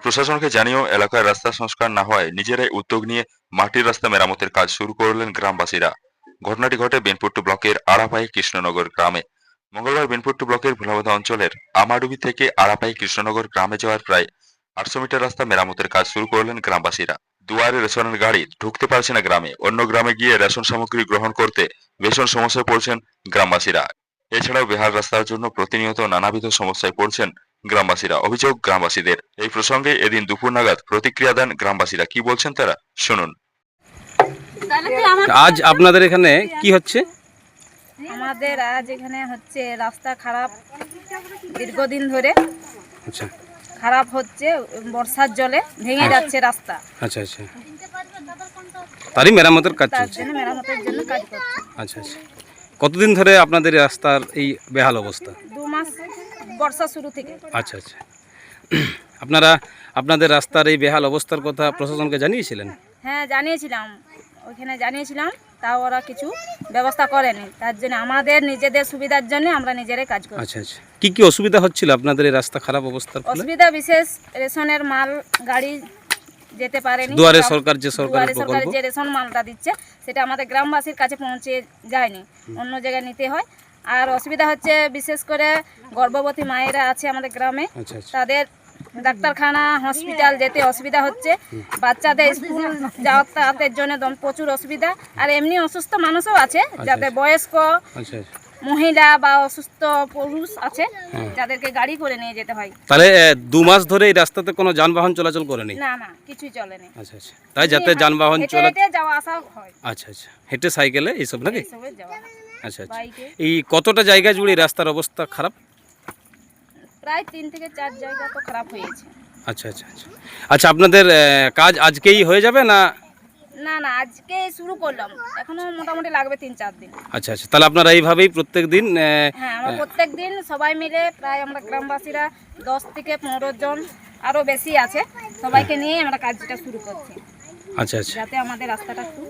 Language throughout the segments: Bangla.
প্রশাসনকে জানিয়েও এলাকার রাস্তা সংস্কার না হওয়ায় নিজেরাই উদ্যোগ নিয়ে মাটির রাস্তা মেরামতের কাজ শুরু করলেন গ্রামবাসীরা। ঘটনাটি ঘটে বেনপট্টু ব্লকের আড়াপাই কৃষ্ণনগর গ্রামে। মঙ্গলবার বেনপট্টু ব্লকের ভোলাবাধা অঞ্চলের আমাডুবি থেকে আড়াপাই কৃষ্ণনগর গ্রামে যাওয়ার প্রায় 800 মিটার রাস্তা মেরামতের কাজ শুরু করলেন গ্রামবাসীরা। দুয়ারে রেশনের গাড়ি ঢুকতে পারছে না গ্রামে, অন্য গ্রামে গিয়ে রেশন সামগ্রী গ্রহণ করতে ভীষণ সমস্যায় পড়ছেন গ্রামবাসীরা। এছাড়াও বেহাল রাস্তার জন্য প্রতিনিয়ত নানাবিধ সমস্যায় পড়ছেন গ্রামবাসীরা। অভিযোগ গ্রামবাসীদের। এই প্রসঙ্গে এদিন দুপুর নাগাদ প্রতিক্রিয়া দেন গ্রামবাসীরা। কি বলছেন তারা শুনুন। আজ আপনাদের এখানে কি হচ্ছে? আমাদের আজ এখানে হচ্ছে রাস্তা খারাপ, দীর্ঘদিন ধরে আচ্ছা খারাপ হচ্ছে, বর্ষার জলে ভেঙে যাচ্ছে রাস্তা। আচ্ছা আচ্ছা, তারই মেরামতের কাজ তার চলছে। জন্য মেরামতের জন্য কাজ করছে। আচ্ছা আচ্ছা, কতদিন ধরে আপনাদের এই রাস্তার এই বেহাল অবস্থা? 2 মাস, বর্ষা শুরু থেকে। আচ্ছা আচ্ছা, আপনারা আপনাদের রাস্তার এই বেহাল অবস্থার কথা প্রশাসনকে জানিয়েছিলেন? হ্যাঁ জানিয়েছিলাম, ওইখানে জানিয়েছিলাম, তাও ওরা কিছু ব্যবস্থা করেনি। তার জন্য আমাদের নিজেদের সুবিধার জন্য আমরা নিজেরাই কাজ করি। আচ্ছা আচ্ছা, কি কি অসুবিধা হচ্ছিল আপনাদের এই রাস্তা খারাপ অবস্থার ফলে? অসুবিধা বিশেষ রেশনের মাল গাড়ি যেতে পারেনি। দুয়ারে সরকার যে সরকারি সরকার প্রকল্প, যে রেশন মালটা দিচ্ছে সেটা আমাদের গ্রামবাসীর কাছে পৌঁছে যায়নি, অন্য জায়গায় নিতে হয়। আর অসুবিধা হচ্ছে বিশেষ করে গর্ভবতী মায়েরা আছে আমাদের গ্রামে, আচ্ছা আচ্ছা, তাদের ডাক্তারখানা হসপিটাল যেতে অসুবিধা হচ্ছে, বাচ্চাদের স্কুল যাতায়াতের জন্য প্রচুর অসুবিধা। আর এমনি অসুস্থ মানুষও আছে, যাদের বয়স্ক আচ্ছা আচ্ছা, মহিলা বা অসুস্থ পুরুষ আছে, যাদেরকে গাড়ি করে নিয়ে যেতে হয়। তাহলে 2 মাস ধরে এই রাস্তাতে কোনো যানবাহন চলাচল করেনি? না না, কিছুই চলেনি। আচ্ছা আচ্ছা, তাই যাতে যানবাহন হেঁটে চলা, হেঁটে যাওয়া আসা হয়, আচ্ছা আচ্ছা, হেঁটে সাইকেলে এইসব নাকি? এইসবে যাওয়া হয়, আচ্ছা আচ্ছা, বাইকে। এই কতটা জায়গা জুড়ে এই রাস্তার অবস্থা খারাপ? প্রায় 3 থেকে 4 জায়গা তো খারাপ হয়েছে। আচ্ছা আচ্ছা আচ্ছা, আচ্ছা আপনাদের কাজ আজকেই হয়ে যাবে না? না না, আজকে শুরু করলাম, এখনো মোটামুটি লাগবে 3-4 দিন। আচ্ছা আচ্ছা, তাহলে আপনারা এইভাবেই প্রত্যেক দিন হ্যাঁ, আমরা প্রত্যেক দিন সবাই মিলে, প্রায় আমরা গ্রামবাসীরা 10 থেকে 15 জন, আরও বেশি আছে, সবাইকে নিয়ে আমরা কাজটা শুরু করছি, আচ্ছা আচ্ছা, যাতে আমাদের রাস্তাটা একটু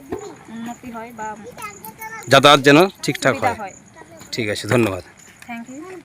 উন্নতি হয় বা যাতায়াত যেন ঠিকঠাক সুবিধা হয়। হয়। ঠিক আছে, ধন্যবাদ। Thank you.